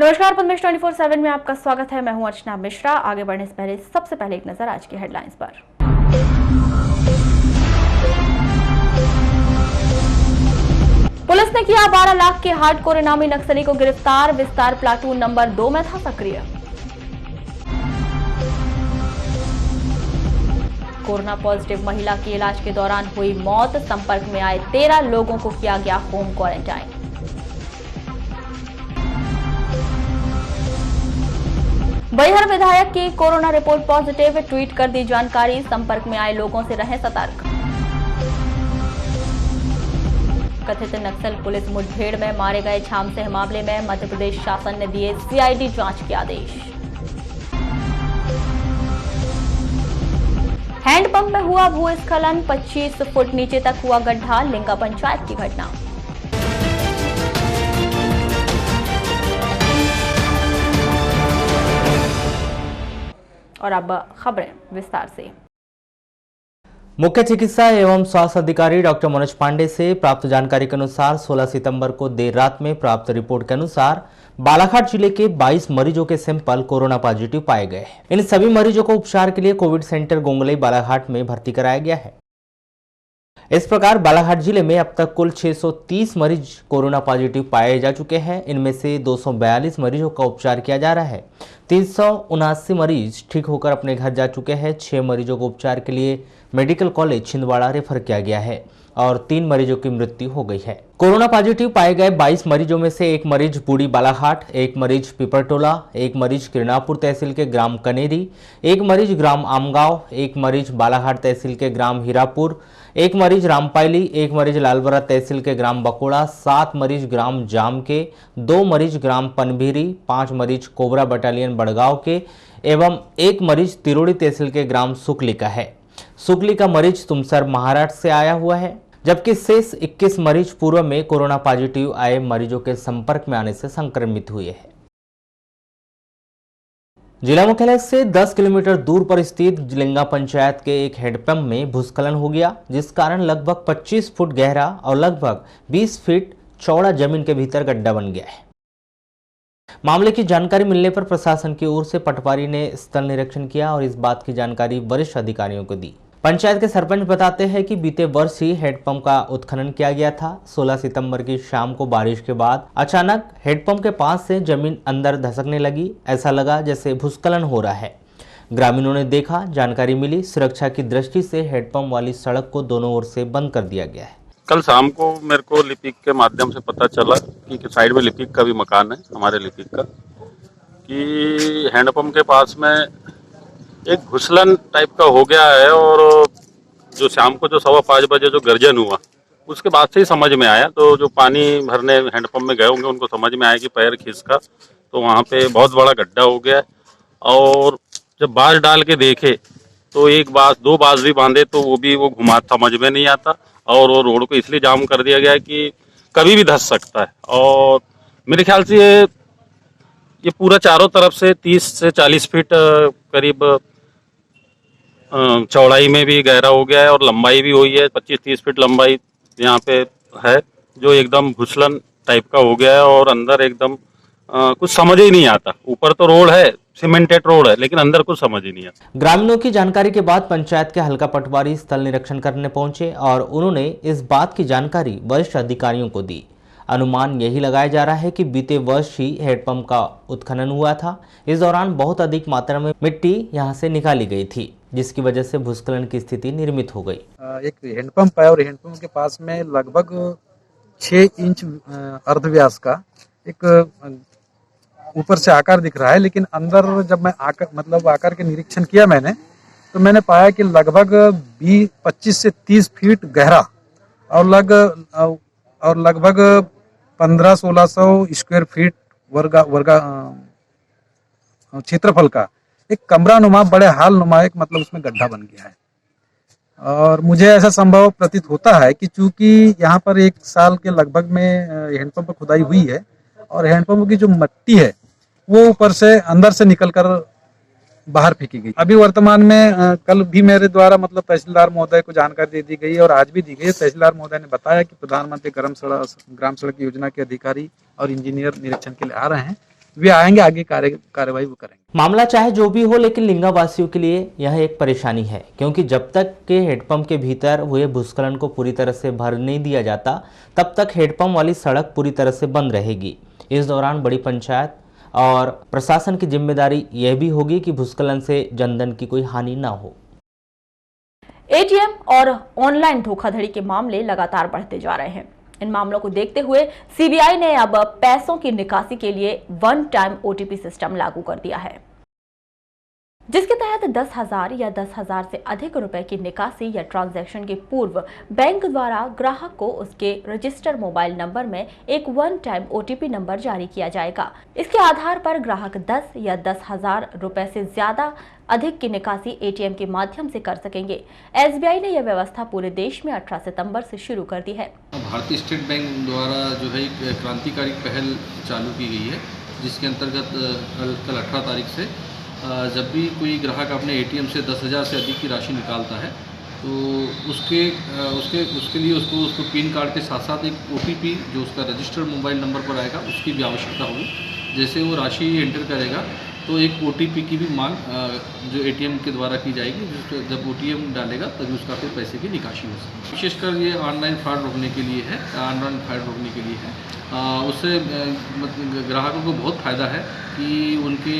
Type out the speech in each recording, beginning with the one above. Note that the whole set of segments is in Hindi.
नमस्कार, पद्मेश 24/7 में आपका स्वागत है। मैं हूं अर्चना मिश्रा। आगे बढ़ने से पहले सबसे पहले एक नजर आज की हेडलाइंस पर। पुलिस ने किया 12 लाख के हार्डकोर इनामी नक्सली को गिरफ्तार। विस्तार प्लाटून नंबर 2 में था सक्रिय। कोरोना पॉजिटिव महिला की इलाज के दौरान हुई मौत। संपर्क में आए 13 लोगों को किया गया होम क्वारंटाइन। बैहर विधायक की कोरोना रिपोर्ट पॉजिटिव। ट्वीट कर दी जानकारी। संपर्क में आए लोगों से रहें सतर्क। कथित नक्सल पुलिस मुठभेड़ में मारे गए छामसेह मामले में मध्य प्रदेश शासन ने दिए सीआईडी जांच के आदेश। हैंडपंप में हुआ भूस्खलन। 25 फुट नीचे तक हुआ गड्ढा। लिंगा पंचायत की घटना। और अब खबरें विस्तार से। मुख्य चिकित्सा एवं स्वास्थ्य अधिकारी डॉक्टर मनोज पांडे से प्राप्त जानकारी के अनुसार 16 सितंबर को देर रात में प्राप्त रिपोर्ट के अनुसार बालाघाट जिले के 22 मरीजों के सैंपल कोरोना पॉजिटिव पाए गए। इन सभी मरीजों को उपचार के लिए कोविड सेंटर गोंगलई बालाघाट में भर्ती कराया गया है। इस प्रकार बालाघाट जिले में अब तक कुल 630 मरीज कोरोना पॉजिटिव पाए जा चुके हैं। इनमें से 242 मरीजों का उपचार किया जा रहा है। 379 मरीज ठीक होकर अपने घर जा चुके हैं। 6 मरीजों को उपचार के लिए मेडिकल कॉलेज छिंदवाड़ा रेफर किया गया है और 3 मरीजों की मृत्यु हो गई है। कोरोना पॉजिटिव पाए गए 22 मरीजों में से 1 मरीज बूढ़ी बालाघाट, 1 मरीज पिपरटोला, 1 मरीज किरणापुर तहसील के ग्राम कनेरी, 1 मरीज ग्राम आमगांव, 1 मरीज बालाघाट तहसील के ग्राम हीरापुर, 1 मरीज रामपायली, 1 मरीज लालबरा तहसील के ग्राम बकोड़ा, 7 मरीज ग्राम जाम के, 2 मरीज ग्राम पनभीरी, 5 मरीज कोबरा बटालियन बड़गांव के एवं 1 मरीज तिरोड़ी तहसील के ग्राम सुकली का है। सुकली का मरीज तुमसर महाराष्ट्र से आया हुआ है, जबकि शेष 21 मरीज पूर्व में कोरोना पॉजिटिव आए मरीजों के संपर्क में आने से संक्रमित हुए हैं। जिला मुख्यालय से 10 किलोमीटर दूर पर स्थित लिंगा पंचायत के एक हैंडपंप में भूस्खलन हो गया, जिस कारण लगभग 25 फुट गहरा और लगभग 20 फीट चौड़ा जमीन के भीतर गड्ढा बन गया है। मामले की जानकारी मिलने पर प्रशासन की ओर से पटवारी ने स्थल निरीक्षण किया और इस बात की जानकारी वरिष्ठ अधिकारियों को दी। पंचायत के सरपंच बताते हैं कि बीते वर्ष ही हेडपंप का उत्खनन किया गया था। 16 सितंबर की शाम को बारिश के बाद अचानक हेडपंप के पास से जमीन अंदर धसकने लगी। ऐसा लगा जैसे भूस्खलन हो रहा है। ग्रामीणों ने देखा, जानकारी मिली। सुरक्षा की दृष्टि से हेडपंप वाली सड़क को दोनों ओर से बंद कर दिया गया है। कल शाम को मेरे को लिपिक के माध्यम से पता चला कि साइड में लिपिक का भी मकान है, हमारे लिपिक का, कि हैंडपंप के पास में एक भूस्खलन टाइप का हो गया है। और जो शाम को जो 5:15 बजे जो गर्जन हुआ, उसके बाद से ही समझ में आया। तो जो पानी भरने हैंडपंप में गए होंगे उनको समझ में आया कि पैर खिसका तो वहाँ पे बहुत बड़ा गड्ढा हो गया। और जब बाज डाल के देखे तो एक बाज 2 बाज भी बांधे तो वो घुमा समझ में नहीं आता। और वो रोड को इसलिए जाम कर दिया गया है कि कभी भी धंस सकता है। और मेरे ख्याल से ये पूरा चारों तरफ से 30 से 40 फीट करीब चौड़ाई में भी गहरा हो गया है और लंबाई भी हुई है। 25-30 फीट लंबाई यहाँ पे है, जो एकदम भूस्खलन टाइप का हो गया है। और अंदर एकदम कुछ समझ ही नहीं आता। ऊपर तो रोड है, सीमेंटेड रोड है, लेकिन अंदर कुछ समझ ही नहीं आता। ग्रामीणों की जानकारी के बाद पंचायत के हल्का पटवारी स्थल निरीक्षण करने पहुंचे और उन्होंने इस बात की जानकारी वरिष्ठ अधिकारियों को दी। अनुमान यही लगाया जा रहा है कि बीते वर्ष ही हेडपंप का उत्खनन हुआ था। इस दौरान बहुत अधिक मात्रा में मिट्टी यहां से निकाली गई थी, जिसकी वजह से भूस्खलन की स्थिति निर्मित हो गई। एक हैंडपंप है और हैंडपंप के पास में लगभग 6 इंच अर्धव्यास का एक ऊपर से आकार दिख रहा है। लेकिन अंदर जब मैं आकार के निरीक्षण किया मैंने, तो मैंने पाया कि लगभग 25 से 30 फीट गहरा और लगभग 1500-1600 स्क्वायर फीट वर्गा क्षेत्रफल का एक कमरा नुमा, बड़े हाल नुमा एक उसमें गड्ढा बन गया है। और मुझे ऐसा संभव प्रतीत होता है कि चूंकि यहाँ पर 1 साल के लगभग में हैंडपंप खुदाई हुई है और हैंडपंप की जो मिट्टी है वो ऊपर से अंदर से निकलकर बाहर फेंकी गई। अभी वर्तमान में कल भी मेरे द्वारा तहसीलदार महोदय को जानकारी दे दी गई और आज भी दी गई। तहसीलदार महोदय ने बताया कि प्रधानमंत्री ग्राम सड़क योजना के अधिकारी और इंजीनियर निरीक्षण के लिए आ रहे हैं। वे आएंगे, आगे कार्रवाई वो करेंगे। मामला चाहे जो भी हो, लेकिन लिंगा वासियों के लिए यह एक परेशानी है, क्योंकि जब तक के हेडपंप के भीतर हुए भूस्खलन को पूरी तरह से भर नहीं दिया जाता, तब तक हेडपंप वाली सड़क पूरी तरह से बंद रहेगी। इस दौरान बड़ी पंचायत और प्रशासन की जिम्मेदारी यह भी होगी कि भूस्खलन से जनधन की कोई हानि ना हो। एटीएम और ऑनलाइन धोखाधड़ी के मामले लगातार बढ़ते जा रहे हैं। इन मामलों को देखते हुए सीबीआई ने अब पैसों की निकासी के लिए वन टाइम ओटीपी सिस्टम लागू कर दिया है, जिसके तहत 10,000 या 10,000 से अधिक रुपए की निकासी या ट्रांजैक्शन के पूर्व बैंक द्वारा ग्राहक को उसके रजिस्टर मोबाइल नंबर में एक वन टाइम ओटीपी नंबर जारी किया जाएगा। इसके आधार पर ग्राहक 10 या 10,000 रुपए से ज्यादा अधिक की निकासी एटीएम के माध्यम से कर सकेंगे। एसबीआई ने यह व्यवस्था पूरे देश में 18 सितंबर से शुरू कर दी है। भारतीय स्टेट बैंक द्वारा जो है एक क्रांतिकारी पहल चालू की गई है, जिसके अंतर्गत कल 18 तारीख से जब भी कोई ग्राहक अपने एटीएम से 10,000 से अधिक की राशि निकालता है तो उसके लिए उसको पिन कार्ड के साथ साथ एक ओटीपी जो उसका रजिस्टर्ड मोबाइल नंबर पर आएगा उसकी भी आवश्यकता होगी। जैसे वो राशि एंटर करेगा तो एक ओटीपी की भी मांग जो एटीएम के द्वारा की जाएगी। जब ओटीएम डालेगा तभी उसका फिर पैसे की निकासी हो सकती है। विशेषकर ये ऑनलाइन फ्रॉड रोकने के लिए है, उससे ग्राहकों को बहुत फ़ायदा है कि उनके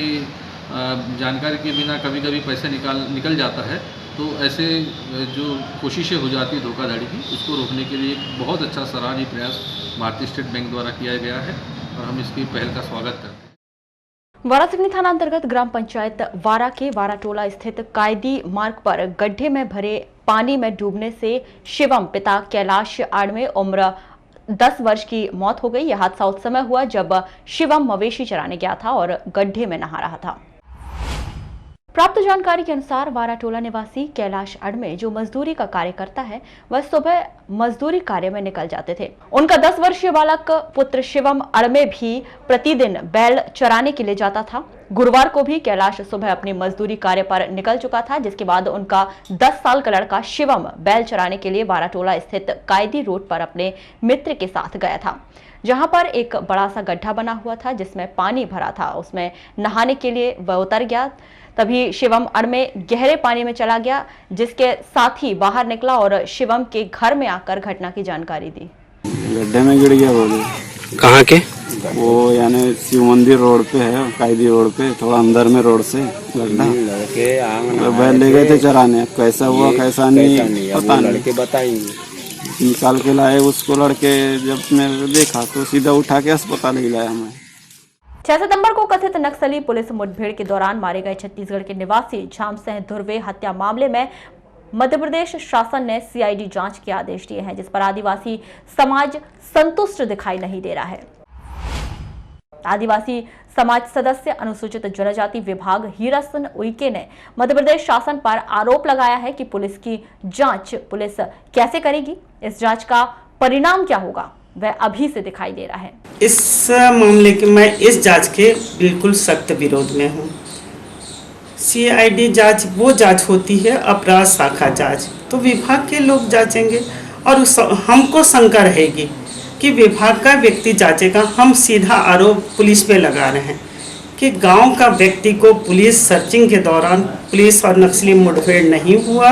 जानकारी के बिना कभी कभी पैसे निकल जाता है, तो ऐसे जो कोशिशें हो जाती है धोखाधड़ी की, उसको रोकने के लिए एक बहुत अच्छा सराहनीय प्रयास भारतीय स्टेट बैंक द्वारा किया गया है और हम इसकी पहल का स्वागत करते हैं। वारा सिवनी थाना अंतर्गत ग्राम पंचायत वारा के वारा टोला स्थित कायदी मार्ग पर गड्ढे में भरे पानी में डूबने से शिवम पिता कैलाश आड़मे उम्र 10 वर्ष की मौत हो गई। यह हादसा उस समय हुआ जब शिवम मवेशी चराने गया था और गड्ढे में नहा रहा था। प्राप्त जानकारी के अनुसार वारा टोला निवासी कैलाश अड़मे जो मजदूरी का कार्य करता है, वह सुबह मजदूरी कार्य में निकल जाते थे। उनका 10 वर्षीय बालक पुत्र शिवम अड़मे भी प्रतिदिन बैल चराने के लिए जाता था। गुरुवार को भी कैलाश सुबह अपनी मजदूरी कार्य पर निकल चुका था, जिसके बाद उनका 10 साल का लड़का शिवम बैल चराने के लिए वारा टोला स्थित कायदी रोड पर अपने मित्र के साथ गया था, जहां पर एक बड़ा सा गड्ढा बना हुआ था जिसमें पानी भरा था। उसमें नहाने के लिए वह उतर गया, तभी शिवम अड़मे गहरे पानी में चला गया, जिसके साथ ही बाहर निकला और शिवम के घर में आकर घटना की जानकारी दी। गड्ढे में गिर गया बोले। कहाँ के? वो यानी शिव मंदिर रोड पे है, कायदी रोड पे, थोड़ा अंदर में रोड से गड्ढा। बैल ले गए थे चराने, कैसा हुआ कैसा नहीं पता नहीं, लड़के बताएंगे। निकाल के लाए उसको लड़के, जब मैं देखा तो सीधा उठा के अस्पताल ले लाया हमें। 6 सितंबर को कथित नक्सली पुलिस मुठभेड़ के दौरान मारे गए छत्तीसगढ़ के निवासी झामसिंह धुर्वे हत्या मामले में मध्य प्रदेश शासन ने सीआईडी जांच के आदेश दिए हैं, जिस पर आदिवासी समाज संतुष्ट दिखाई नहीं दे रहा है। आदिवासी समाज सदस्य अनुसूचित जनजाति विभाग हीरासन उइके ने मध्य प्रदेश शासन पर आरोप लगाया है कि पुलिस की जांच पुलिस कैसे करेगी, इस जांच का परिणाम क्या होगा वह अभी से दिखाई दे रहा है। इस मामले के मैं इस जांच के बिल्कुल सख्त विरोध में हूँ। सीआईडी जांच वो जांच होती है अपराध शाखा जांच, तो विभाग के लोग जांचेंगे और हमको शंका रहेगी कि विभाग का व्यक्ति जांचेगा। हम सीधा आरोप पुलिस पे लगा रहे हैं कि गांव का व्यक्ति को पुलिस सर्चिंग के दौरान पुलिस और नक्सली मुठभेड़ नहीं हुआ,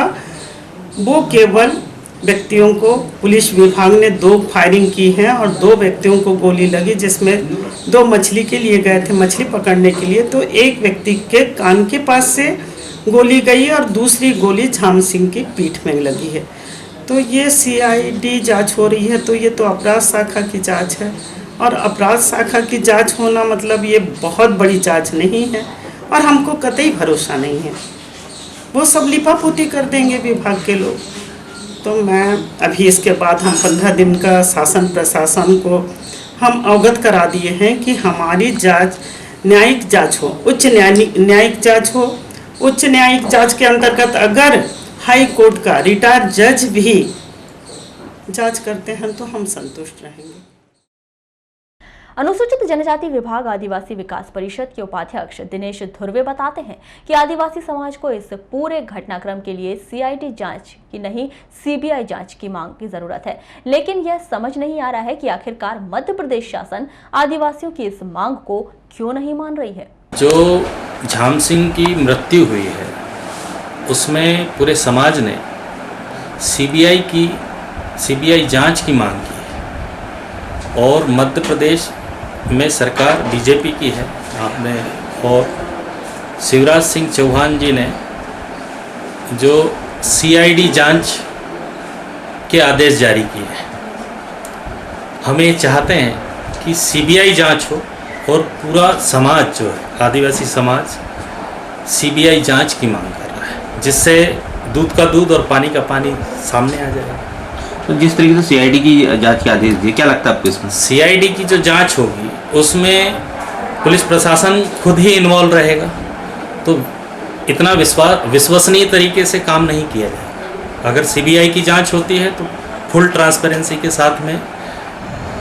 वो केवल व्यक्तियों को पुलिस विभाग ने 2 फायरिंग की है और 2 व्यक्तियों को गोली लगी, जिसमें 2 मछली के लिए गए थे, मछली पकड़ने के लिए, तो एक व्यक्ति के कान के पास से गोली गई और दूसरी गोली झाम सिंह की पीठ में लगी है। तो ये सीआईडी जांच हो रही है, तो ये तो अपराध शाखा की जांच है और अपराध शाखा की जांच होना मतलब ये बहुत बड़ी जांच नहीं है और हमको कतई भरोसा नहीं है, वो सब लिपापोती कर देंगे विभाग के लोग। तो मैं अभी इसके बाद हम 15 दिन का शासन प्रशासन को हम अवगत करा दिए हैं कि हमारी जांच न्यायिक जांच हो, उच्च न्यायिक जांच हो। उच्च न्यायिक जांच के अंतर्गत अगर हाई कोर्ट का रिटायर्ड जज भी जांच करते हैं तो हम संतुष्ट रहेंगे। अनुसूचित जनजाति विभाग आदिवासी विकास परिषद के उपाध्यक्ष दिनेश धुर्वे बताते हैं कि आदिवासी समाज को इस पूरे घटनाक्रम के लिए सीआईडी जांच की नहीं सीबीआई जांच की मांग की जरूरत है, लेकिन यह समझ नहीं आ रहा है कि आखिरकार मध्य प्रदेश शासन आदिवासियों की इस मांग को क्यों नहीं मान रही है। जो झाम सिंह की मृत्यु हुई है उसमें पूरे समाज ने सीबीआई जांच की मांग की है और मध्य प्रदेश में सरकार बीजेपी की है आपने, और शिवराज सिंह चौहान जी ने जो सीआईडी जांच के आदेश जारी किए हैं। हम ये चाहते हैं कि सीबीआई जांच हो और पूरा समाज जो है आदिवासी समाज सीबीआई जांच की मांग कर रहा है, जिससे दूध का दूध और पानी का पानी सामने आ जाएगा। तो जिस तरीके से सीआईडी की जांच के आदेश दिए, क्या लगता है आपको इसमें? सीआईडी की जो जांच होगी उसमें पुलिस प्रशासन खुद ही इन्वॉल्व रहेगा, तो इतना विश्वसनीय तरीके से काम नहीं किया जाएगा। अगर सीबीआई की जांच होती है तो फुल ट्रांसपेरेंसी के साथ में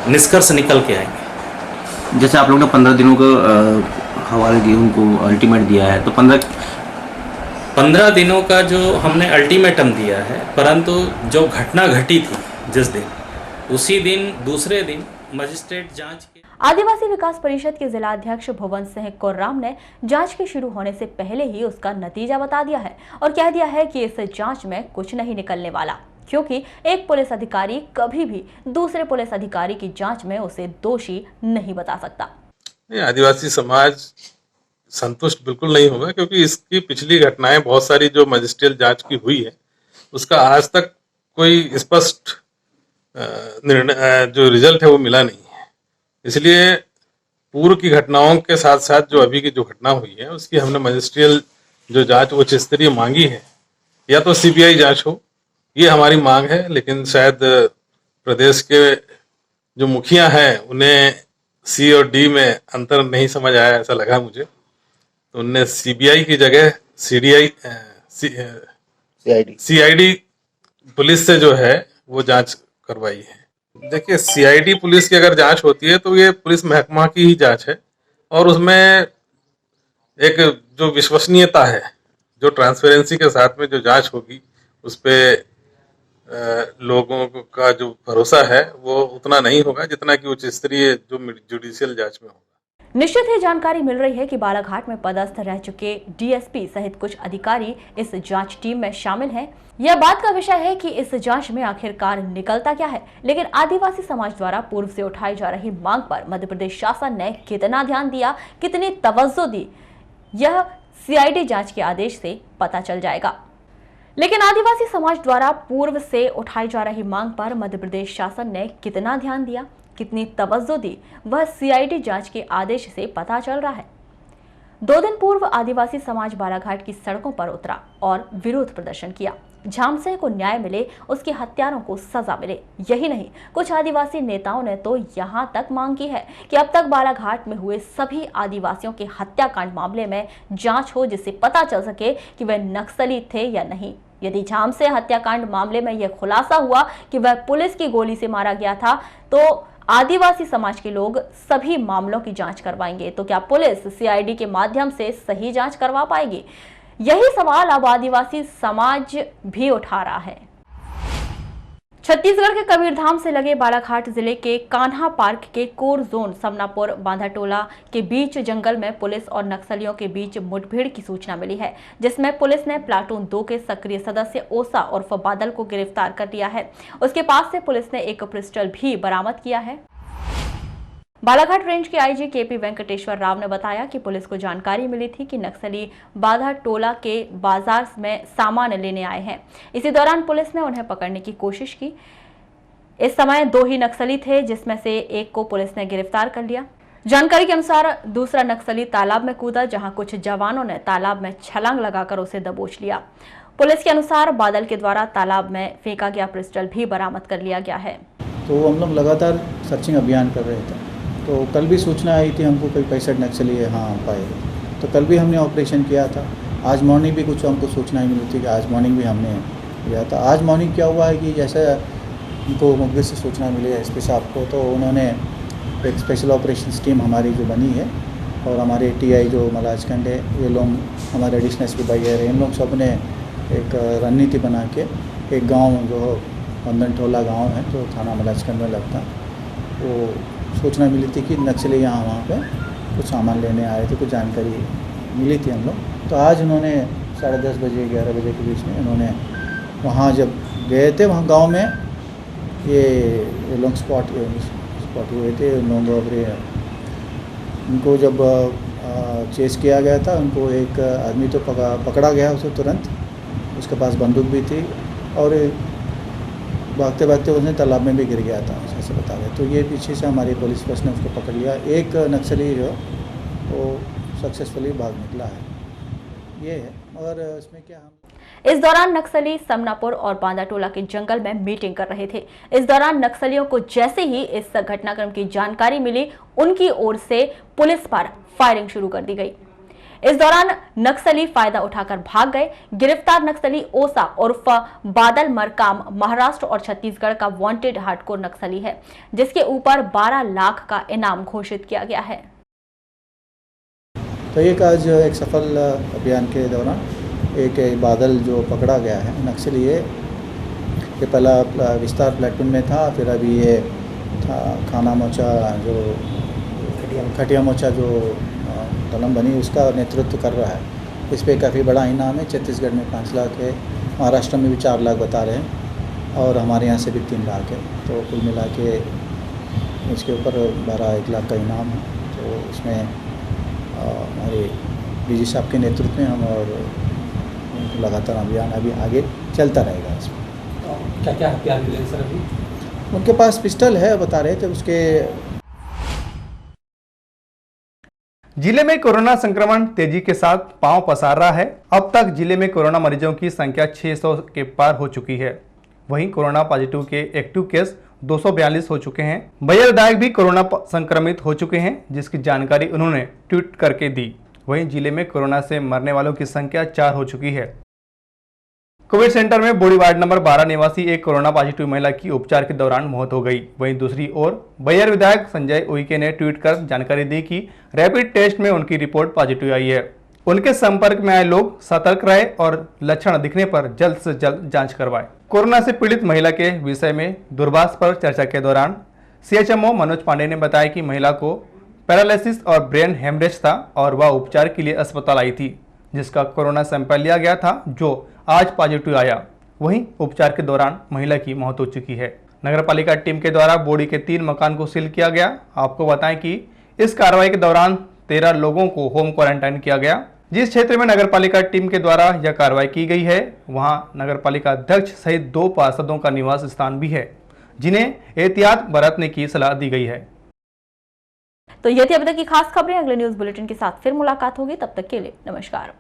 निष्कर्ष निकल के आएंगे। जैसे आप लोगों ने 15 दिनों का हवाले दिए, उनको अल्टीमेट दिया है, तो 15 दिनों का जो हमने अल्टीमेटम दिया है, परंतु जो घटना घटी थी जिस दिन, उसी दिन दूसरे दिन मजिस्ट्रेट जांच के आदिवासी विकास परिषद के जिला अध्यक्ष भुवन सिंह कोर्राम ने जांच के शुरू होने से पहले ही उसका नतीजा बता दिया है और कह दिया है कि इस जांच में कुछ नहीं निकलने वाला, क्योंकि एक पुलिस अधिकारी कभी भी दूसरे पुलिस अधिकारी की जांच में उसे दोषी नहीं बता सकता। आदिवासी समाज संतुष्ट बिल्कुल नहीं होगा, क्योंकि इसकी पिछली घटनाएं बहुत सारी जो मजिस्ट्रियल जांच की हुई है उसका आज तक कोई स्पष्ट निर्णय जो रिजल्ट है वो मिला नहीं है। इसलिए पूर्व की घटनाओं के साथ साथ जो अभी की जो घटना हुई है उसकी हमने मजिस्ट्रियल जो जांच उच्च स्तरीय मांगी है, या तो सीबीआई जांच हो, ये हमारी मांग है। लेकिन शायद प्रदेश के जो मुखिया हैं उन्हें सी और डी में अंतर नहीं समझ आया, ऐसा लगा मुझे, तो उनने सीबीआई की जगह सीआईडी पुलिस से जो है वो जांच करवाई है। देखिए, सीआईडी पुलिस की अगर जांच होती है तो ये पुलिस महकमा की ही जांच है और उसमें एक जो विश्वसनीयता है, जो ट्रांसपेरेंसी के साथ में जो जांच होगी उस पे लोगों का जो भरोसा है वो उतना नहीं होगा जितना कि उच्च स्तरीय जो जुडिशियल जांच में होगा। निश्चित ही जानकारी मिल रही है कि बालाघाट में पदस्थ रह चुके डीएसपी सहित कुछ अधिकारी इस जांच टीम में शामिल हैं। यह बात का विषय है कि इस जांच में आखिरकार निकलता क्या है। लेकिन आदिवासी समाज द्वारा पूर्व से उठाई जा रही मांग पर मध्य प्रदेश शासन ने कितना ध्यान दिया, कितनी तवज्जो दी, यह सीआईडी जांच के आदेश से पता चल जाएगा। लेकिन आदिवासी समाज द्वारा पूर्व से उठाई जा रही मांग पर मध्य प्रदेश शासन ने कितना ध्यान दिया, कितनी तवज्जो दी, वह सीआईडी जांच के आदेश से पता चल रहा है। 2 दिन पूर्व आदिवासी समाज बालाघाट की सड़कों पर उतरा और विरोध प्रदर्शन किया। झाम सिंह को न्याय मिले, उसके हत्यारों को सजा मिले। यही नहीं, कुछ आदिवासी नेताओं ने तो यहां तक मांग की है कि अब तक बालाघाट में हुए सभी आदिवासियों के हत्याकांड मामले में जांच हो, जिससे पता चल सके कि वह नक्सली थे या नहीं। यदि झाम सिंह हत्याकांड मामले में यह खुलासा हुआ कि वह पुलिस की गोली से मारा गया था, तो आदिवासी समाज के लोग सभी मामलों की जांच करवाएंगे। तो क्या पुलिस सीआईडी के माध्यम से सही जांच करवा पाएगी? यही सवाल अब आदिवासी समाज भी उठा रहा है। छत्तीसगढ़ के कबीरधाम से लगे बालाघाट जिले के कान्हा पार्क के कोर जोन समनापुर बांधाटोला के बीच जंगल में पुलिस और नक्सलियों के बीच मुठभेड़ की सूचना मिली है, जिसमें पुलिस ने प्लाटून 2 के सक्रिय सदस्य ओसा उर्फ बादल को गिरफ्तार कर लिया है। उसके पास से पुलिस ने एक पिस्टल भी बरामद किया है। बालाघाट रेंज के आईजी केपी वेंकटेश्वर राव ने बताया कि पुलिस को जानकारी मिली थी कि नक्सली बांधाटोला के बाजार में सामान लेने आए हैं। इसी दौरान पुलिस ने उन्हें पकड़ने की कोशिश की। इस समय 2 ही नक्सली थे, जिसमें से एक को पुलिस ने गिरफ्तार कर लिया। जानकारी के अनुसार दूसरा नक्सली तालाब में कूदा, जहां कुछ जवानों ने तालाब में छलांग लगाकर उसे दबोच लिया। पुलिस के अनुसार बादल के द्वारा तालाब में फेंका गया पिस्टल भी बरामद कर लिया गया है। तो हम लोग लगातार सर्चिंग अभियान कर रहे थे, तो कल भी सूचना आई थी हमको कोई 65 नक्सली है पाए, तो कल भी हमने ऑपरेशन किया था। आज मॉर्निंग भी कुछ हमको सूचनाएं मिली थी कि आज मॉर्निंग भी हमने किया था। आज मॉर्निंग क्या हुआ है कि जैसे उनको मुखबिर से सूचना मिली है एसपी साहब को, तो उन्होंने एक स्पेशल ऑपरेशंस टीम हमारी जो बनी है और हमारे टीआई जो मलाजखंड है, ये लोग हमारे एडिशनल एसपी भाई है, इन लोग सब ने एक रणनीति बना के एक गांव जो बंधन टोला गांव है जो थाना मलाजखंड में लगता, वो सूचना मिली थी कि नक्सली यहाँ वहाँ पे कुछ सामान लेने आए थे, कुछ जानकारी मिली थी हम लोग। तो आज उन्होंने 10:30 बजे 11 बजे के बीच में उन्होंने वहाँ जब गए थे, वहाँ गांव में ये लोग स्पॉट हुए थे। उन लोगों उनको जब चेस किया गया था, उनको एक आदमी तो पकड़ा गया उसे तुरंत, उसके पास बंदूक भी थी और भागते भागते उसने तालाब में भी गिर गया था, ऐसे बता गए। तो ये पीछे से हमारी पुलिस फोर्स ने उसको पकड़ लिया। एक नक्सली जो वो सक्सेसफुली भाग निकला है, ये है। और इसमें क्या हम इस दौरान नक्सली समनापुर और बांदाटोला के जंगल में मीटिंग कर रहे थे। इस दौरान नक्सलियों को जैसे ही इस घटनाक्रम की जानकारी मिली, उनकी ओर से पुलिस पर फायरिंग शुरू कर दी गई। इस दौरान नक्सली फायदा उठाकर भाग गए। गिरफ्तार नक्सली ओसा उर्फ बादल मरकाम महाराष्ट्र और छत्तीसगढ़ का वांटेड हार्डकोर नक्सली है, जिसके ऊपर 12 लाख का इनाम घोषित किया गया है। तो एक आज एक सफल अभियान के दौरान एक बादल जो पकड़ा गया है नक्सली, ये पहला विस्तार प्लेटून में था, फिर अभी ये था खाना मोचा जो खटिया मोचा जो दलम बनी, उसका नेतृत्व कर रहा है। इस पर काफ़ी बड़ा इनाम है। छत्तीसगढ़ में 5 लाख है, महाराष्ट्र में भी 4 लाख बता रहे हैं और हमारे यहाँ से भी 3 लाख है। तो कुल मिला के इसके ऊपर 1 लाख का इनाम है। तो इसमें हमारे डीजी साहब के नेतृत्व में हम और लगातार अभियान अभी आगे चलता रहेगा। इसमें क्या क्या हथियार मिले सर? अभी उनके पास पिस्टल है बता रहे थे। उसके जिले में कोरोना संक्रमण तेजी के साथ पांव पसार रहा है। अब तक जिले में कोरोना मरीजों की संख्या 600 के पार हो चुकी है। वहीं कोरोना पॉजिटिव के एक्टिव केस 242 हो चुके हैं। भैया विधायक भी कोरोना संक्रमित हो चुके हैं, जिसकी जानकारी उन्होंने ट्वीट करके दी। वहीं जिले में कोरोना से मरने वालों की संख्या 4 हो चुकी है। कोविड सेंटर में बोड़ी वार्ड नंबर 12 निवासी एक कोरोना पॉजिटिव महिला की उपचार के दौरान मौत हो गई। वहीं दूसरी ओर बैयर विधायक संजय उइके ने ट्वीट कर जानकारी दी कि रैपिड टेस्ट में उनकी रिपोर्ट पॉजिटिव आई है। उनके संपर्क में आए लोग सतर्क रहे और लक्षण दिखने पर जल्द से जल्द जांच करवाएं। कोरोना से पीड़ित महिला के विषय में दूरभाष पर चर्चा के दौरान सीएचएमओ मनोज पांडे ने बताया कि महिला को पैरालिसिस और ब्रेन हेमरेज था और वह उपचार के लिए अस्पताल आई थी, जिसका कोरोना सैंपल लिया गया था, जो आज पॉजिटिव आया। वहीं उपचार के दौरान महिला की मौत हो चुकी है। नगरपालिका टीम के द्वारा बोड़ी के 3 मकान को सील किया गया। आपको बताएं कि इस कार्रवाई के दौरान 13 लोगों को होम क्वारंटाइन किया गया। जिस क्षेत्र में नगरपालिका टीम के द्वारा यह कार्रवाई की गई है, वहां नगरपालिका अध्यक्ष सहित 2 पार्षदों का निवास स्थान भी है, जिन्हें एहतियात बरतने की सलाह दी गई है। तो ये थी अभी तक की खास खबरें। अगले न्यूज बुलेटिन के साथ फिर मुलाकात होगी। तब तक के लिए नमस्कार।